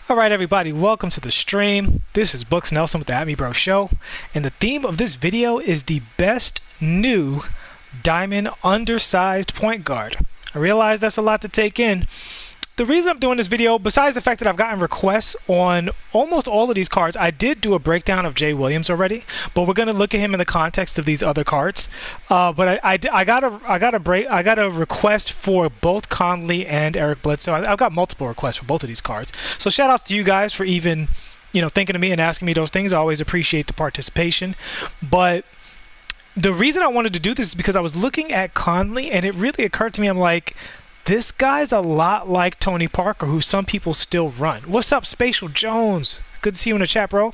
All right, everybody, welcome to the stream. This is Books Nelson with the At Me Bro Show, and the theme of this video is the best new diamond undersized point guard. I realize that's a lot to take in. The reason I'm doing this video, besides the fact that I've gotten requests on almost all of these cards, I did do a breakdown of Jay Williams already, but we're going to look at him in the context of these other cards. But I got a request for both Conley and Eric Bledsoe. I've got multiple requests for both of these cards. So shout outs to you guys for even, thinking of me and asking me those things. I always appreciate the participation. But the reason I wanted to do this is because I was looking at Conley, and it really occurred to me, I'm like, this guy's a lot like Tony Parker, who some people still run. What's up, Spatial Jones? Good to see you in the chat, bro.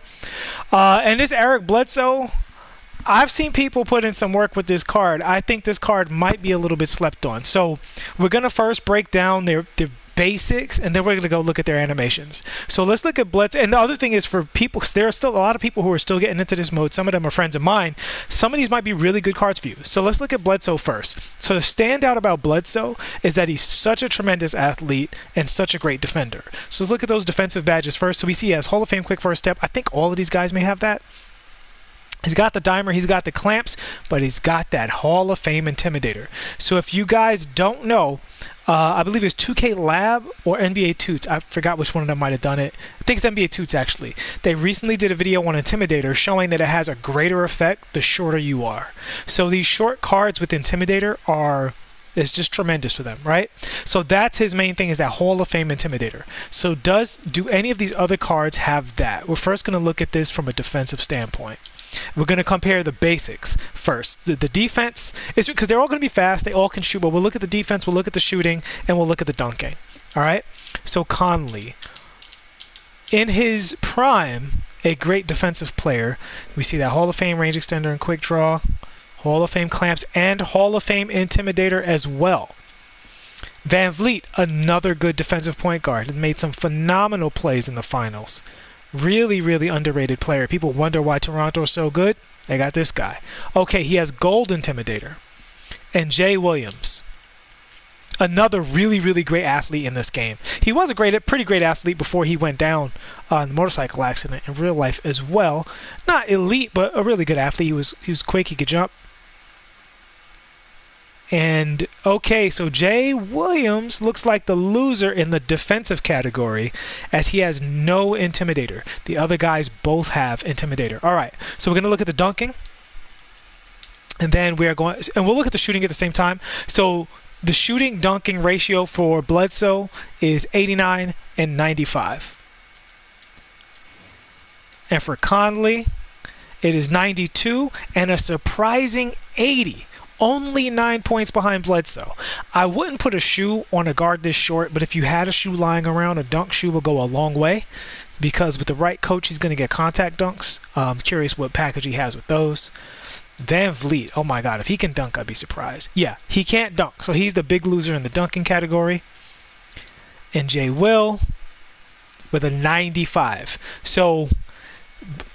And this Eric Bledsoe, I've seen people put in some work with this card. I think this card might be a little bit slept on. So we're going to first break down their basics, and then we're going to go look at their animations. So let's look at Bledsoe. And the other thing is, for people, there are still a lot of people who are still getting into this mode. Some of them are friends of mine. Some of these might be really good cards for you. So let's look at Bledsoe first. So the standout about Bledsoe is that he's such a tremendous athlete and such a great defender. So let's look at those defensive badges first. So we see he has Hall of Fame quick first step. I think all of these guys may have that. He's got the dimer, he's got the clamps, but he's got that Hall of Fame Intimidator. So if you guys don't know, I believe it's 2K Lab or NBA Toots. I forgot which one of them might have done it. I think it's NBA Toots, actually. They recently did a video on Intimidator showing that it has a greater effect the shorter you are. So these short cards with Intimidator it's just tremendous for them, right? So that's his main thing, is that Hall of Fame Intimidator. So do any of these other cards have that? We're first going to look at this from a defensive standpoint. We're going to compare the basics first. The defense is because they're all going to be fast. They all can shoot, but we'll look at the defense, we'll look at the shooting, and we'll look at the dunking. All right? So Conley, in his prime, a great defensive player. We see that Hall of Fame range extender and quick draw, Hall of Fame clamps, and Hall of Fame Intimidator as well. Vleet, another good defensive point guard, has made some phenomenal plays in the finals. Really, really underrated player. People wonder why Toronto is so good. They got this guy. Okay, he has Gold Intimidator. And Jay Williams, another really, really great athlete in this game. He was a pretty great athlete before he went down on a motorcycle accident in real life as well. Not elite, but a really good athlete. He was quick. He could jump. And okay, so Jay Williams looks like the loser in the defensive category, as he has no Intimidator. The other guys both have Intimidator. All right, so we're going to look at the dunking, and then we'll look at the shooting at the same time. So the shooting dunking ratio for Bledsoe is 89 and 95. And for Conley, it is 92 and a surprising 80. Only 9 points behind Bledsoe. I wouldn't put a shoe on a guard this short, but if you had a shoe lying around, a dunk shoe will go a long way, because with the right coach, he's going to get contact dunks. I'm curious what package he has with those. Vleet, oh my God, if he can dunk, I'd be surprised. Yeah, he can't dunk, so he's the big loser in the dunking category. And Jay Will with a 95. So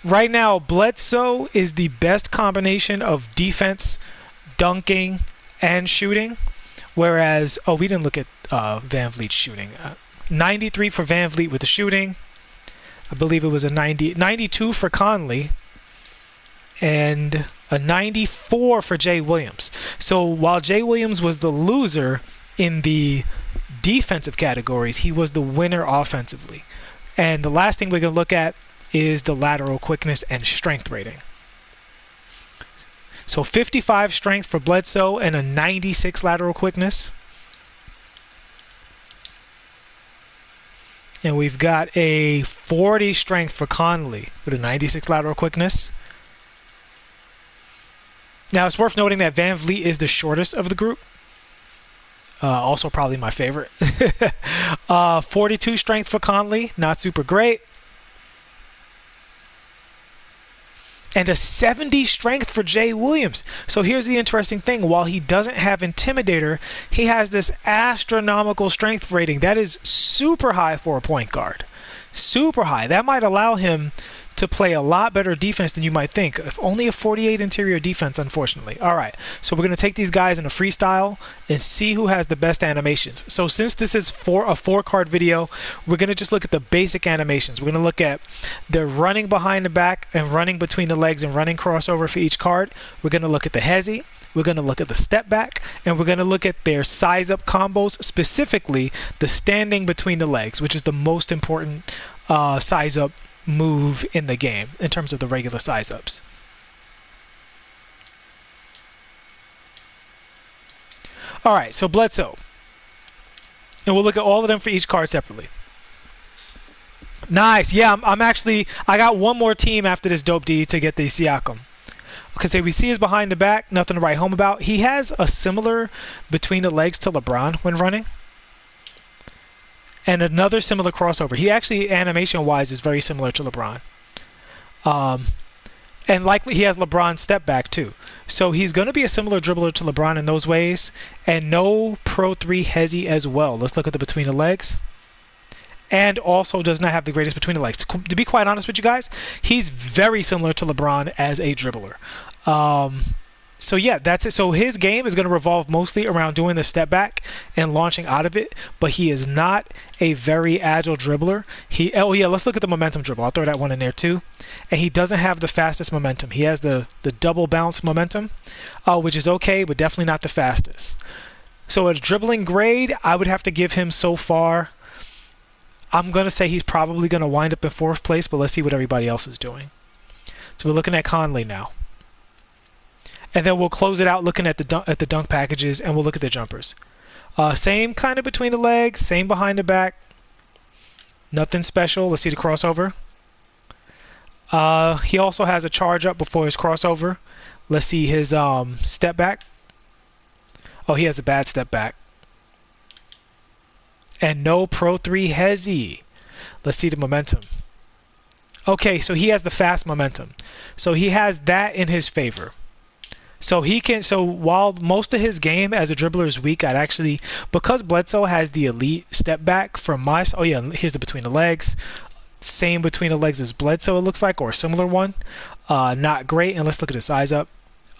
right now, Bledsoe is the best combination of defense, dunking, and shooting, whereas we didn't look at Vleet's shooting. 93 for Vleet with the shooting. I believe it was a 92 for Conley, and a 94 for Jay Williams. So while Jay Williams was the loser in the defensive categories, he was the winner offensively. And the last thing we're going to look at is the lateral quickness and strength rating. So 55 strength for Bledsoe and a 96 lateral quickness. And we've got a 40 strength for Conley with a 96 lateral quickness. Now, it's worth noting that Vleet is the shortest of the group. Also probably my favorite. 42 strength for Conley, not super great. And a 70 strength for Jay Williams. So here's the interesting thing. While he doesn't have Intimidator, he has this astronomical strength rating. That is super high for a point guard. Super high. That might allow him to play a lot better defense than you might think. If only a 48 interior defense, unfortunately. All right, so we're going to take these guys in a freestyle and see who has the best animations. So since this is a 4-card video, we're going to just look at the basic animations. We're going to look at their running behind the back and running between the legs and running crossover for each card. We're going to look at the hezi. We're going to look at the step back, and we're going to look at their size up combos, specifically the standing between the legs, which is the most important size up move in the game in terms of the regular size ups. All right, so Bledsoe. And we'll look at all of them for each card separately. Nice. Yeah, I got one more team after this dope D to get the Siakam. Okay, so we see his behind the back, nothing to write home about. He has a similar between the legs to LeBron when running. And another similar crossover. He actually, animation-wise, is very similar to LeBron. And likely he has LeBron's step back, too. So he's going to be a similar dribbler to LeBron in those ways. And no Pro 3 hezi as well. Let's look at the between the legs. And also does not have the greatest between the legs. To be quite honest with you guys, he's very similar to LeBron as a dribbler. So yeah, that's it. So his game is going to revolve mostly around doing the step back and launching out of it, but he is not a very agile dribbler. Oh yeah, let's look at the momentum dribble. I'll throw that one in there too. And he doesn't have the fastest momentum. He has the double bounce momentum, which is okay, but definitely not the fastest. So a dribbling grade, I would have to give him so far. I'm going to say he's probably going to wind up in 4th place, but let's see what everybody else is doing. So we're looking at Conley now. And then we'll close it out looking at the dunk packages, and we'll look at the jumpers. Same kind of between the legs, same behind the back. Nothing special. Let's see the crossover. He also has a charge up before his crossover. Let's see his step back. Oh, he has a bad step back. And no Pro 3 hezi. Let's see the momentum. Okay, so he has the fast momentum. So he has that in his favor. So he can. So while most of his game as a dribbler is weak, I'd actually, because Bledsoe has the elite step back from my. Oh yeah, here's the between the legs. Same between the legs as Bledsoe, it looks like, or a similar one. Not great. And let's look at his size up.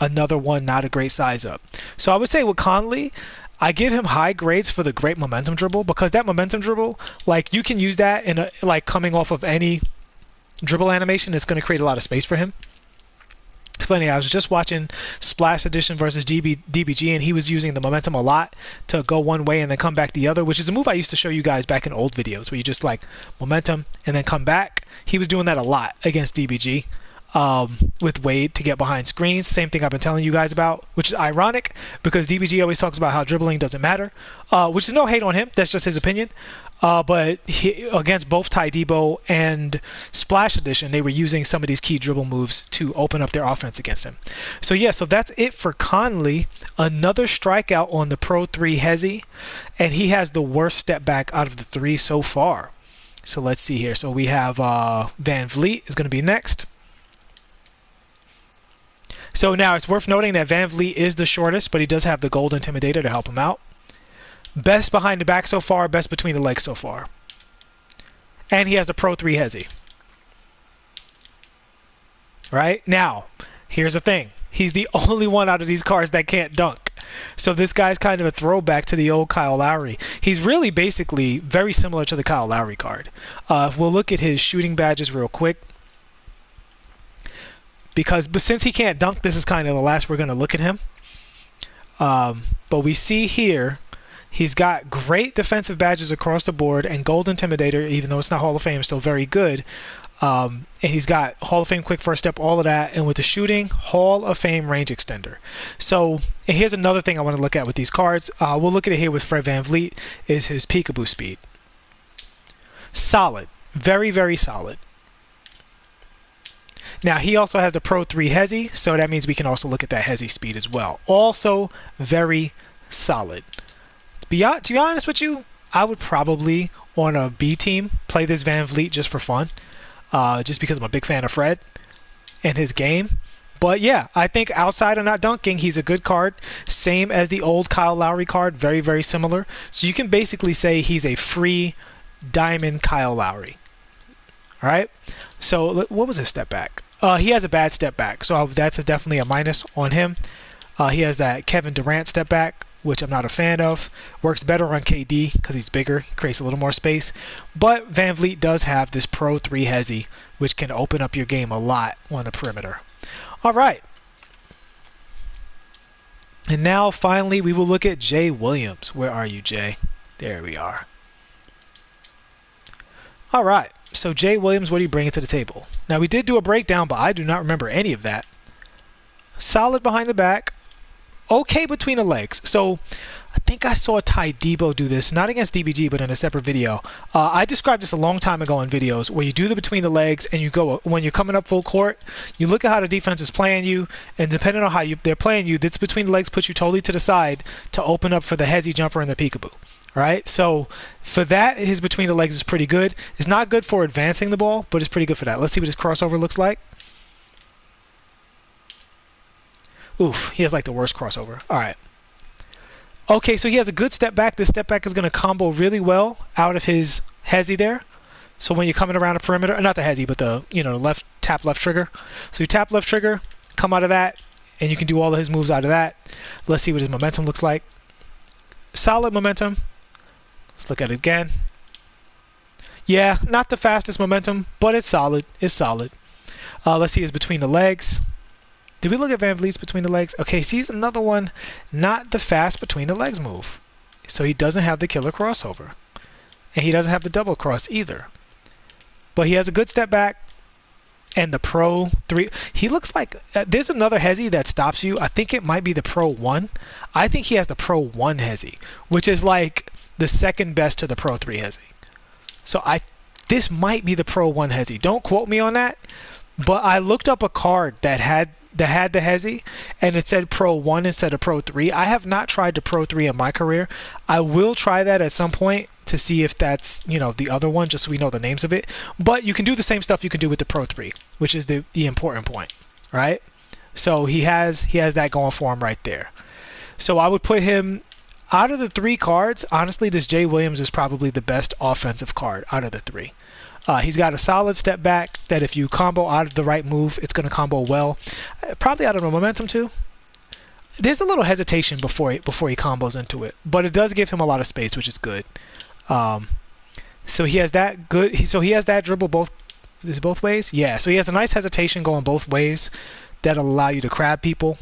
Another one, not a great size up. So I would say with Conley, I give him high grades for the great momentum dribble, because that momentum dribble, like you can use that in like coming off of any dribble animation. It's going to create a lot of space for him. It's funny, I was just watching Splash Edition versus DBG, and he was using the momentum a lot to go one way and then come back the other, which is a move I used to show you guys back in old videos, where you just like momentum and then come back. He was doing that a lot against DBG with Wade to get behind screens. Same thing I've been telling you guys about, which is ironic because DBG always talks about how dribbling doesn't matter, which is no hate on him. That's just his opinion. But against both Ty Debo and Splash Edition, they were using some of these key dribble moves to open up their offense against him. So yeah, so that's it for Conley. Another strikeout on the Pro 3 hezi, and he has the worst step back out of the 3 so far. So let's see here. So we have Van Vleet is going to be next. So now it's worth noting that Van Vleet is the shortest, but he does have the Gold Intimidator to help him out. Best behind the back so far, best between the legs so far. And he has the Pro 3 hezi. Right? Now, here's the thing. He's the only one out of these cards that can't dunk. So this guy's kind of a throwback to the old Kyle Lowry. He's really basically very similar to the Kyle Lowry card. We'll look at his shooting badges real quick. But since he can't dunk, this is kind of the last we're going to look at him. But we see here, he's got great defensive badges across the board, and Gold Intimidator, even though it's not Hall of Fame, still very good. And he's got Hall of Fame quick first step, all of that. And with the shooting, Hall of Fame range extender. So, and here's another thing I want to look at with these cards. We'll look at it here with Fred VanVleet, is his peekaboo speed. Solid. Very, very solid. Now, he also has the Pro 3 hezi, so that means we can also look at that hezi speed as well. Also, very solid. To be honest with you, I would probably, on a B team, play this Van Vleet just for fun, just because I'm a big fan of Fred and his game. But yeah, I think outside of not dunking, he's a good card. Same as the old Kyle Lowry card, very, very similar. So you can basically say he's a free diamond Kyle Lowry. All right. So what was his step back? He has a bad step back, so that's definitely a minus on him. He has that Kevin Durant step back, which I'm not a fan of. Works better on KD because he's bigger, he creates a little more space. But Van Vleet does have this Pro 3 hezzy, which can open up your game a lot on the perimeter. All right. And now, finally, we will look at Jay Williams. Where are you, Jay? There we are. All right. So, Jay Williams, what are you bringing to the table? Now, we did do a breakdown, but I do not remember any of that. Solid behind the back. Okay between the legs. So, I think I saw Ty Debo do this, not against DBG, but in a separate video. I described this a long time ago in videos where you do the between the legs and you go, when you're coming up full court, you look at how the defense is playing you, and depending on how they're playing you, this between the legs puts you totally to the side to open up for the hezzy jumper and the peekaboo. Right? So for that, his between the legs is pretty good. It's not good for advancing the ball, but it's pretty good for that. Let's see what his crossover looks like. Oof, he has like the worst crossover. All right. Okay, so he has a good step back. This step back is going to combo really well out of his hezzy there. So when you're coming around a perimeter, not the hezzy, but the left tap left trigger. So you tap left trigger, come out of that, and you can do all of his moves out of that. Let's see what his momentum looks like. Solid momentum. Let's look at it again. Yeah, not the fastest momentum, but it's solid. It's solid. Let's see his between the legs. Did we look at Van Vleet's between the legs? Okay, sees another one, not the fast between the legs move. So he doesn't have the killer crossover. And he doesn't have the double cross either. But he has a good step back. And the Pro 3, he looks like, there's another hezzy that stops you. I think it might be the Pro 1. I think he has the Pro 1 hezzy, which is like the second best to the Pro 3 hezzy. So this might be the Pro 1 hezzy. Don't quote me on that. But I looked up a card that had the hezzy, and it said Pro 1 instead of Pro 3. I have not tried the Pro 3 in my career. I will try that at some point to see if that's, the other one, just so we know the names of it. But you can do the same stuff you can do with the Pro 3, which is the important point, right? So he has that going for him right there. So I would put him, out of the 3 cards, honestly, this Jay Williams is probably the best offensive card out of the 3. He's got a solid step back that if you combo out of the right move, it's going to combo well. Probably out of the momentum too. There's a little hesitation before he combos into it, but it does give him a lot of space, which is good. So he has that good. So he has that dribble both ways. Yeah. So he has a nice hesitation going both ways that'll allow you to crab people.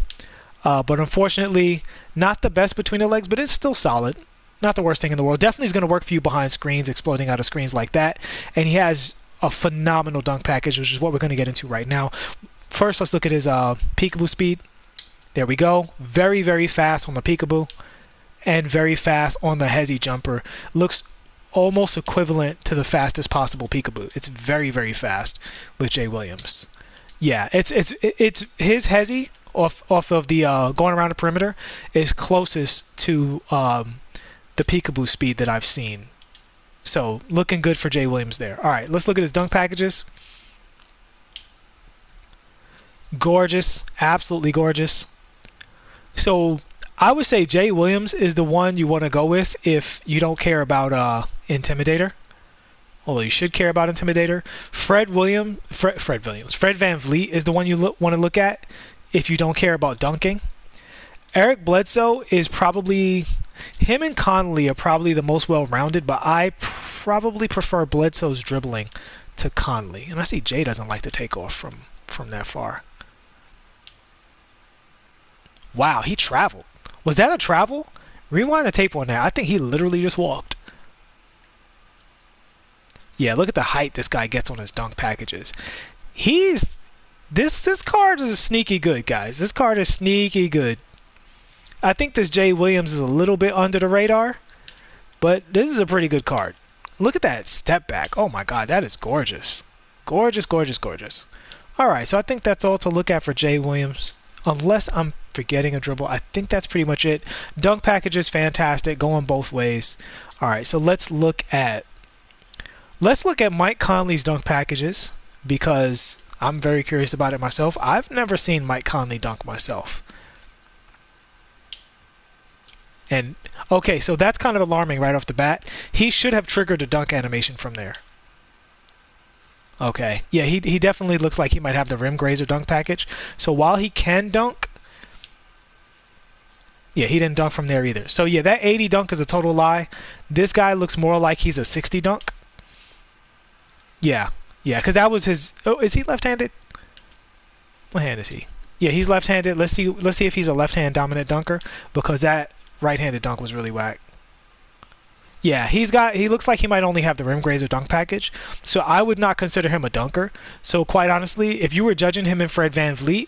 But unfortunately, not the best between the legs, but it's still solid. Not the worst thing in the world. Definitely is going to work for you behind screens, exploding out of screens like that. And he has a phenomenal dunk package, which is what we're going to get into right now. First, let's look at his peekaboo speed. There we go. Very, very fast on the peekaboo. And very fast on the hezzy jumper. Looks almost equivalent to the fastest possible peekaboo. It's very, very fast with Jay Williams. Yeah, it's his hezzy off of the going around the perimeter is closest to the peekaboo speed that I've seen. So looking good for Jay Williams there. All right, let's look at his dunk packages. Gorgeous, absolutely gorgeous. So I would say Jay Williams is the one you want to go with if you don't care about Intimidator. Although you should care about Intimidator. Fred Van Vleet is the one you want to look at if you don't care about dunking. Eric Bledsoe is probably, him and Conley are probably the most well-rounded, but I probably prefer Bledsoe's dribbling to Conley. And I see Jay doesn't like to take off from that far. Wow, he traveled. Was that a travel? Rewind the tape on that. I think he literally just walked. Yeah, look at the height this guy gets on his dunk packages. This card is sneaky good, guys. This card is sneaky good. I think this Jay Williams is a little bit under the radar, but this is a pretty good card. Look at that step back. Oh my God, that is gorgeous. Gorgeous, gorgeous, gorgeous. All right, so I think that's all to look at for Jay Williams. Unless I'm forgetting a dribble, I think that's pretty much it. Dunk package is fantastic, going both ways. All right, so let's look at Mike Conley's dunk packages because I'm very curious about it myself. I've never seen Mike Conley dunk myself. And okay, so that's kind of alarming right off the bat. He should have triggered a dunk animation from there. Okay. Yeah, he definitely looks like he might have the rim grazer dunk package. So while he can dunk, yeah, he didn't dunk from there either. So yeah, that 80 dunk is a total lie. This guy looks more like he's a 60 dunk. Yeah. Yeah, because that was his... Oh, is he left-handed? What hand is he? Yeah, he's left-handed. Let's see if he's a left-hand dominant dunker, because that right-handed dunk was really whack. Yeah, he looks like he might only have the rim grazer dunk package, so I would not consider him a dunker. So quite honestly, if you were judging him and Fred VanVleet,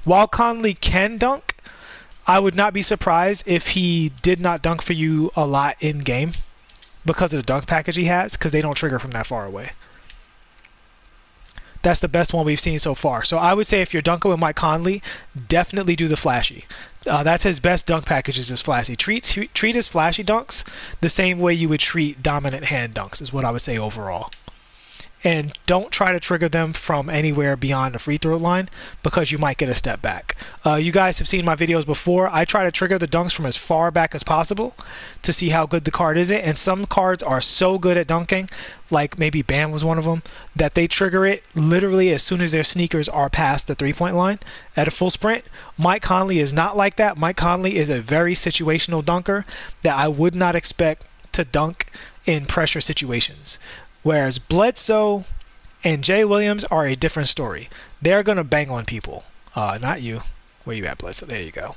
while Conley can dunk, I would not be surprised if he did not dunk for you a lot in game because of the dunk package he has, because they don't trigger from that far away. That's the best one we've seen so far. So I would say if you're dunking with Mike Conley, definitely do the flashy. That's his best dunk package, is his flashy. Treat his flashy dunks the same way you would treat dominant hand dunks, is what I would say overall. And don't try to trigger them from anywhere beyond the free throw line, because you might get a step back. You guys have seen my videos before. I try to trigger the dunks from as far back as possible to see how good the card is. And some cards are so good at dunking, like maybe Bam was one of them, that they trigger it literally as soon as their sneakers are past the three-point line at a full sprint. Mike Conley is not like that. Mike Conley is a very situational dunker that I would not expect to dunk in pressure situations. Whereas Bledsoe and Jay Williams are a different story. They're going to bang on people. Not you. Where you at, Bledsoe? There you go.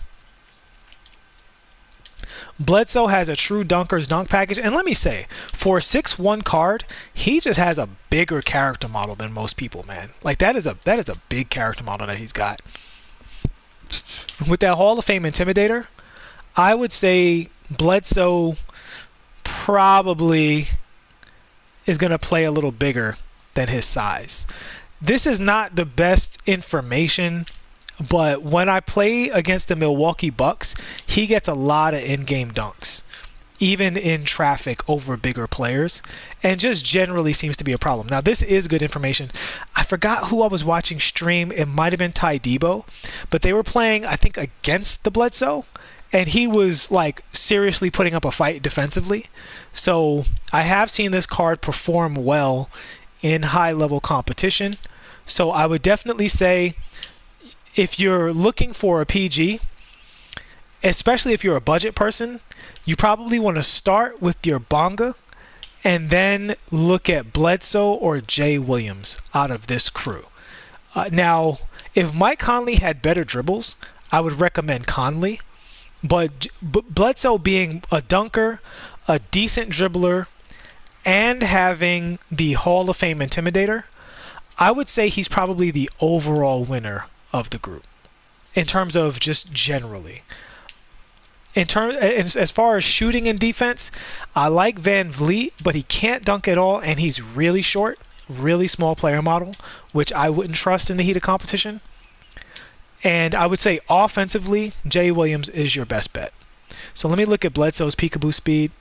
Bledsoe has a true dunker's dunk package. And let me say, for a 6'1" card, he just has a bigger character model than most people, man. Like, that is a big character model that he's got. With that Hall of Fame Intimidator, I would say Bledsoe probably is going to play a little bigger than his size. This is not the best information, but when I play against the Milwaukee Bucks, he gets a lot of in-game dunks, even in traffic over bigger players, and just generally seems to be a problem. Now, this is good information. I forgot who I was watching stream. It might have been Ty Debo, but they were playing, I think, against the Bledsoe, and he was like seriously putting up a fight defensively. So I have seen this card perform well in high-level competition. So I would definitely say if you're looking for a PG, especially if you're a budget person, you probably want to start with your Bonga and then look at Bledsoe or Jay Williams out of this crew. Now, if Mike Conley had better dribbles, I would recommend Conley. But Bledsoe being a dunker, a decent dribbler, and having the Hall of Fame Intimidator, I would say he's probably the overall winner of the group in terms of just generally. As far as shooting and defense, I like VanVleet, but he can't dunk at all, and he's really short, really small player model, which I wouldn't trust in the heat of competition. And I would say offensively, Jay Williams is your best bet. So let me look at Bledsoe's peekaboo speed.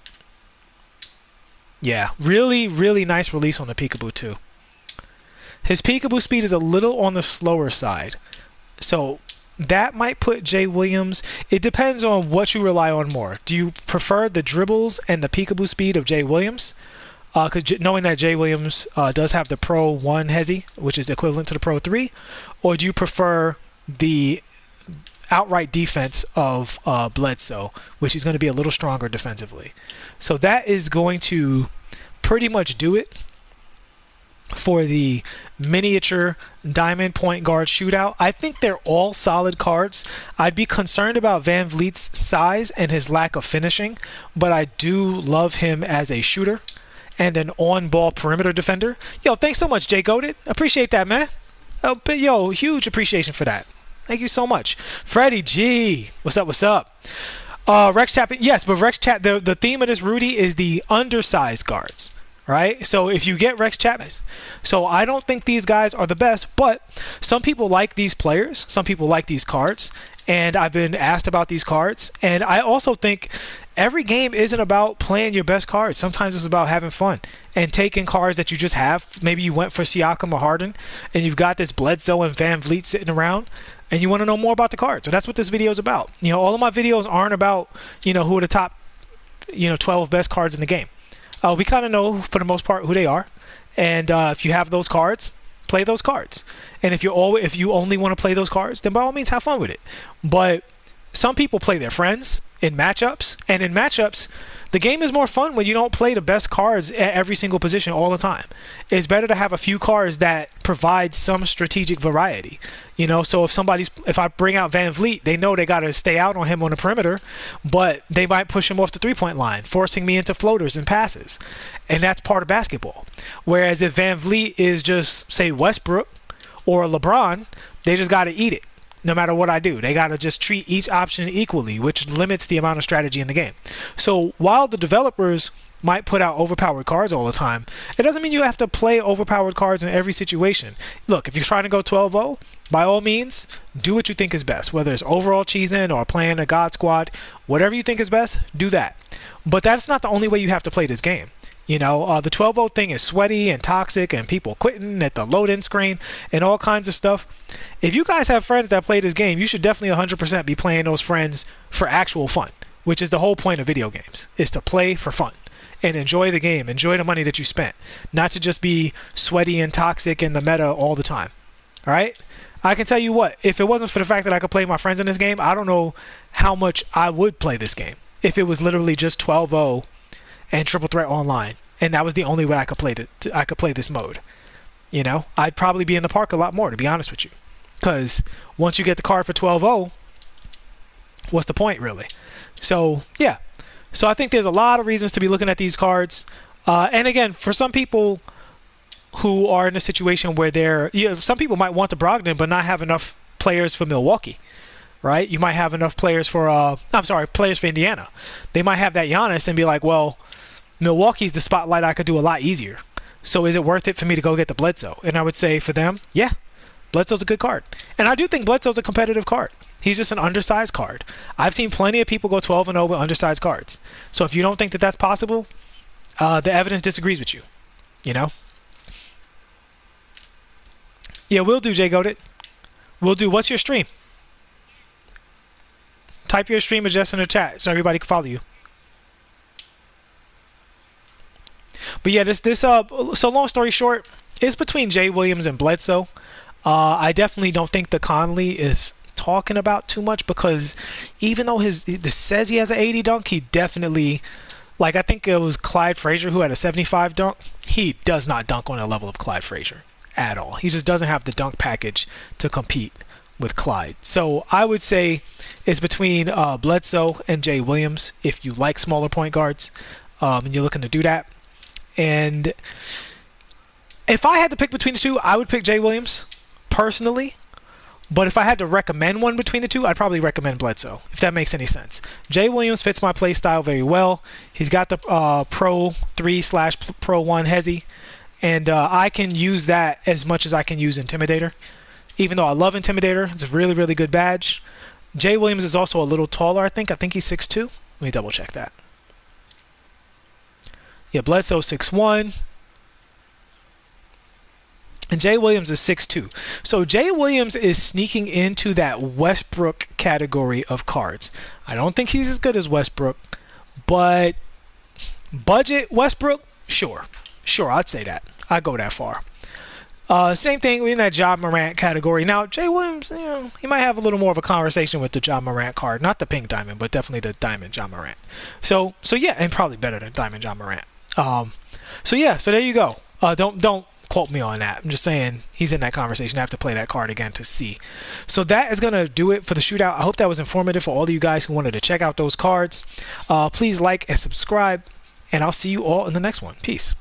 Yeah, really, really nice release on the peekaboo too. His peekaboo speed is a little on the slower side. So that might put Jay Williams... It depends on what you rely on more. Do you prefer the dribbles and the peekaboo speed of Jay Williams? Knowing that Jay Williams does have the Pro 1 Hezi, which is equivalent to the Pro 3, or do you prefer the outright defense of Bledsoe, which is going to be a little stronger defensively? So that is going to pretty much do it for the miniature diamond point guard shootout. I think they're all solid cards. I'd be concerned about VanVleet's size and his lack of finishing, but I do love him as a shooter and an on-ball perimeter defender. Yo, thanks so much, Jay Goated. Appreciate that, man. But yo, huge appreciation for that. Thank you so much. Freddie G. What's up? What's up? Rex Chapman. Yes, but Rex Chapman, the theme of this, Rudy, is the undersized guards, right? So if you get Rex Chapman. So I don't think these guys are the best, but some people like these players. Some people like these cards. And I've been asked about these cards. And I also think every game isn't about playing your best cards. Sometimes it's about having fun and taking cards that you just have. Maybe you went for Siakam or Harden, and you've got this Bledsoe and VanVleet sitting around, and you want to know more about the cards. So that's what this video is about. You know, all of my videos aren't about, you know, who are the top, 12 best cards in the game. We kind of know for the most part who they are, and if you have those cards, play those cards. And if you only want to play those cards, then by all means have fun with it. But some people play their friends in matchups, and in matchups, the game is more fun when you don't play the best cards at every single position all the time. It's better to have a few cards that provide some strategic variety. You know, so if I bring out Van Vleet, they know they got to stay out on him on the perimeter, but they might push him off the three-point line, forcing me into floaters and passes. And that's part of basketball. Whereas if Van Vleet is just, say, Westbrook or LeBron, they just got to eat it. No matter what I do, they got to just treat each option equally, which limits the amount of strategy in the game. So while the developers might put out overpowered cards all the time, it doesn't mean you have to play overpowered cards in every situation. Look, if you're trying to go 12-0, by all means, do what you think is best. Whether it's overall cheesing or playing a God Squad, whatever you think is best, do that. But that's not the only way you have to play this game. You know, the 12-0 thing is sweaty and toxic and people quitting at the load-in screen and all kinds of stuff. If you guys have friends that play this game, you should definitely 100% be playing those friends for actual fun, which is the whole point of video games, is to play for fun and enjoy the game, enjoy the money that you spent, not to just be sweaty and toxic in the meta all the time. All right? I can tell you what, if it wasn't for the fact that I could play my friends in this game, I don't know how much I would play this game if it was literally just 12-0 and Triple Threat Online, and that was the only way I could play this mode. You know, I'd probably be in the park a lot more, to be honest with you, because once you get the card for 12-0, what's the point really? So yeah, so I think there's a lot of reasons to be looking at these cards, and again, for some people who are in a situation where some people might want the Brogdon but not have enough players for Milwaukee. Right? You might have enough players for players for Indiana. They might have that Giannis and be like, well, Milwaukee's the spotlight I could do a lot easier. So is it worth it for me to go get the Bledsoe? And I would say for them, yeah, Bledsoe's a good card. And I do think Bledsoe's a competitive card. He's just an undersized card. I've seen plenty of people go 12-0 with undersized cards. So if you don't think that that's possible, the evidence disagrees with you. You know? Yeah, we'll do, Jay Goated. We'll do. What's your stream? Type your stream address in the chat so everybody can follow you. But yeah, so long story short, it's between Jay Williams and Bledsoe. I definitely don't think the Conley is talking about too much, because even though this says he has an 80 dunk, he definitely, like, I think it was Clyde Frazier who had a 75 dunk. He does not dunk on the level of Clyde Frazier at all. He just doesn't have the dunk package to compete with Clyde. So I would say it's between Bledsoe and Jay Williams if you like smaller point guards and you're looking to do that. And if I had to pick between the two, I would pick Jay Williams personally. But if I had to recommend one between the two, I'd probably recommend Bledsoe, if that makes any sense. Jay Williams fits my play style very well. He's got the Pro 3/Pro 1 Hezi, and I can use that as much as I can use Intimidator. Even though I love Intimidator, it's a really, really good badge. Jay Williams is also a little taller, I think. I think he's 6'2". Let me double check that. Yeah, Bledsoe 6'1". And Jay Williams is 6'2". So Jay Williams is sneaking into that Westbrook category of cards. I don't think he's as good as Westbrook, but budget Westbrook, sure. Sure, I'd say that. I'd go that far. Same thing in that Ja Morant category. Now, Jay Williams, you know, he might have a little more of a conversation with the Ja Morant card. Not the pink diamond, but definitely the diamond Ja Morant. So yeah, and probably better than diamond Ja Morant. So yeah, so there you go. Don't quote me on that. I'm just saying he's in that conversation. I have to play that card again to see. So that is going to do it for the shootout. I hope that was informative for all of you guys who wanted to check out those cards. Please like and subscribe, and I'll see you all in the next one. Peace.